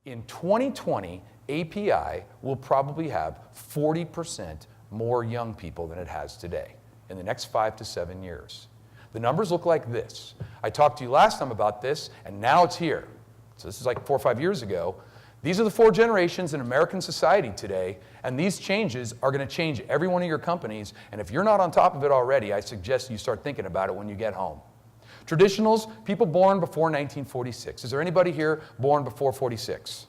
In 2020, API will probably have 40% more young people than it has today in the next 5 to 7 years. The numbers look like this. I talked to you last time about this, and now it's here. So this is like 4 or 5 years ago. These are the 4 generations in American society today, and these changes are going to change every one of your companies, and if you're not on top of it already, I suggest you start thinking about it when you get home. Traditionals, people born before 1946. Is there anybody here born before 46?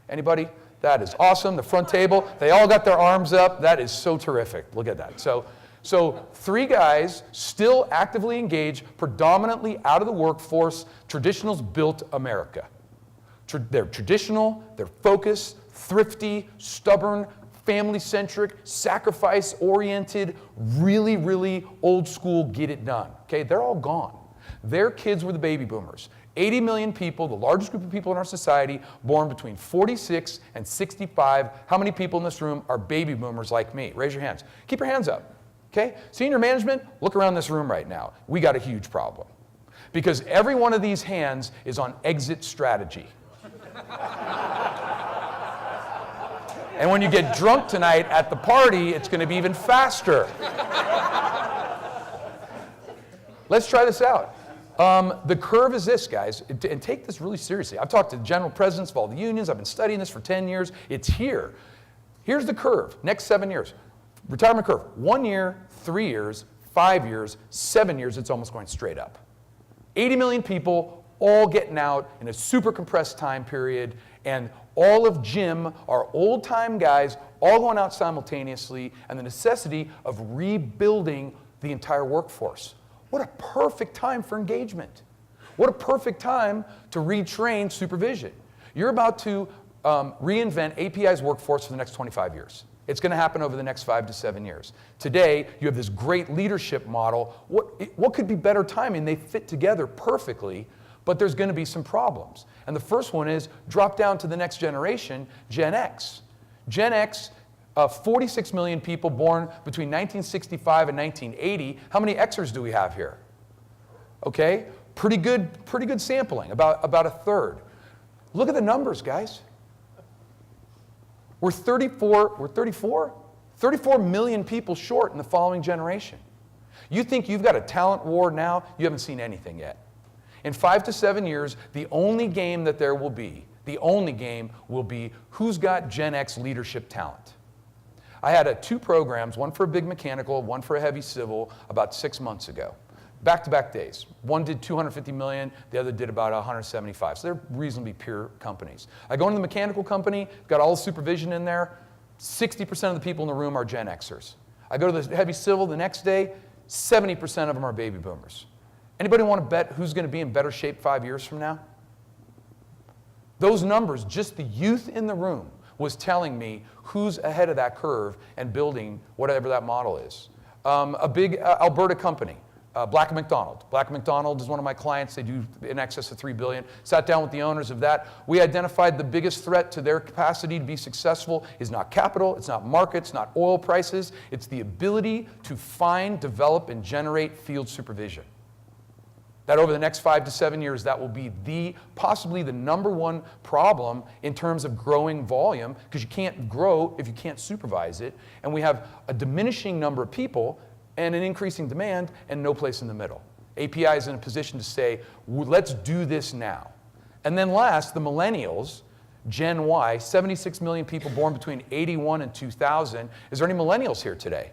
Anybody? That is awesome. The front table, they all got their arms up. That is so terrific. Look at that. So 3 guys still actively engaged, predominantly out of the workforce. Traditionals built America. They're traditional, they're focused, thrifty, stubborn, family-centric, sacrifice-oriented, really, really old school, get it done. Okay, they're all gone. Their kids were the baby boomers. 80 million people, the largest group of people in our society, born between 46 and 65. How many people in this room are baby boomers like me? Raise your hands. Keep your hands up. Okay? Senior management, look around this room right now. We got a huge problem. Because every one of these hands is on exit strategy. And when you get drunk tonight at the party, it's going to be even faster. Let's try this out. The curve is this, guys, and take this really seriously. I've talked to general presidents of all the unions. I've been studying this for 10 years. It's here. Here's the curve, next 7 years. Retirement curve, 1 year, 3 years, 5 years, 7 years, it's almost going straight up. 80 million people all getting out in a super compressed time period, and all of Jim are old-time guys all going out simultaneously, and the necessity of rebuilding the entire workforce. What a perfect time for engagement. What a perfect time to retrain supervision. You're about to reinvent API's workforce for the next 25 years. It's going to happen over the next 5 to 7 years. Today, you have this great leadership model. What could be better timing? They fit together perfectly, but there's going to be some problems. And the first one is drop down to the next generation, Gen X. Gen X, 46 million people born between 1965 and 1980. How many Xers do we have here? Okay, pretty good sampling, about a third. Look at the numbers, guys. We're 34 million people short in the following generation. You think you've got a talent war now? You haven't seen anything yet. In 5 to 7 years, the only game that there will be, who's got Gen X leadership talent. I had 2 programs, one for a big mechanical, one for a heavy civil, about 6 months ago. Back-to-back days. One did 250 million, the other did about 175. So they're reasonably pure companies. I go into the mechanical company, got all the supervision in there. 60% of the people in the room are Gen Xers. I go to the heavy civil the next day, 70% of them are baby boomers. Anybody want to bet who's going to be in better shape 5 years from now? Those numbers, just the youth in the room, was telling me who's ahead of that curve and building whatever that model is. A big Alberta company, Black & McDonald. Black & McDonald is one of my clients. They do in excess of $3 billion. Sat down with the owners of that. We identified the biggest threat to their capacity to be successful is not capital, it's not markets, not oil prices. It's the ability to find, develop, and generate field supervision. That over the next 5 to 7 years, that will be possibly the #1 problem in terms of growing volume, because you can't grow if you can't supervise it. And we have a diminishing number of people and an increasing demand and no place in the middle. API is in a position to say, let's do this now. And then last, the millennials, Gen Y, 76 million people born between 81 and 2000. Is there any millennials here today?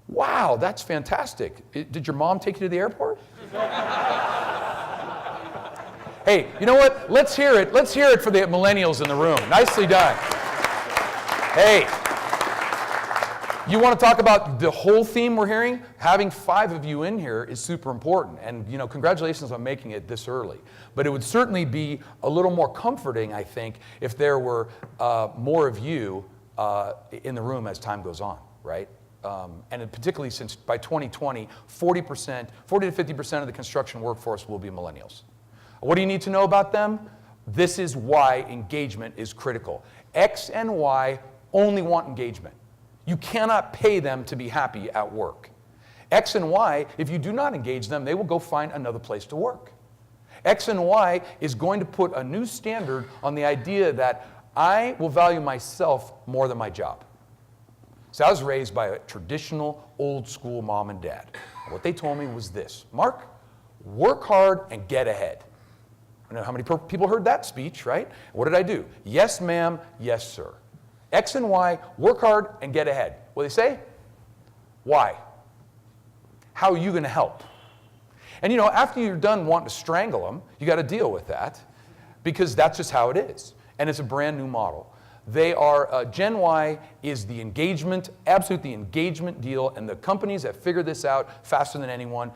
Wow, that's fantastic. Did your mom take you to the airport? Hey, you know what? Let's hear it. Let's hear it for the millennials in the room. Nicely done. Hey, you want to talk about the whole theme we're hearing? Having 5 of you in here is super important. And, you know, congratulations on making it this early. But it would certainly be a little more comforting, I think, if there were more of you in the room as time goes on, right? And particularly since by 2020, 40 to 50% of the construction workforce will be millennials. What do you need to know about them? This is why engagement is critical. X and Y only want engagement. You cannot pay them to be happy at work. X and Y, if you do not engage them, they will go find another place to work. X and Y is going to put a new standard on the idea that I will value myself more than my job. So I was raised by a traditional, old school mom and dad. What they told me was this: Mark, work hard and get ahead. I know how many people heard that speech, right? What did I do? Yes, ma'am, yes, sir. X and Y, work hard and get ahead. What do they say? Why? How are you going to help? And you know, after you're done wanting to strangle them, you got to deal with that, because that's just how it is. And it's a brand new model. They are, Gen Y is the engagement, absolutely engagement deal, and the companies have figured this out faster than anyone.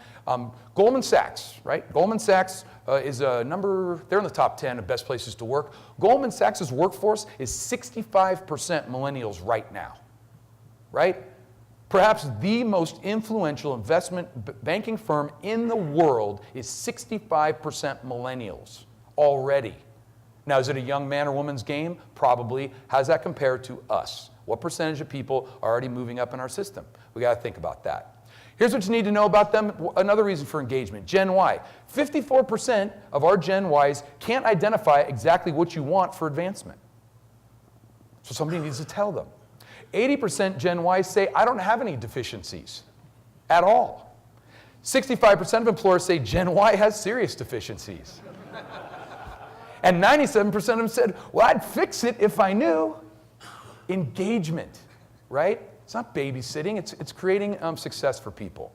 Goldman Sachs, right? Goldman Sachs is a number, they're in the top 10 of best places to work. Goldman Sachs' workforce is 65% millennials right now, right? Perhaps the most influential investment banking firm in the world is 65% millennials already. Now, is it a young man or woman's game? Probably. How does that compare to us? What percentage of people are already moving up in our system? We got to think about that. Here's what you need to know about them. Another reason for engagement, Gen Y. 54% of our Gen Ys can't identify exactly what you want for advancement. So somebody needs to tell them. 80% Gen Y say, I don't have any deficiencies at all. 65% of employers say Gen Y has serious deficiencies. And 97% of them said, well, I'd fix it if I knew. Engagement, right? It's not babysitting, it's creating success for people.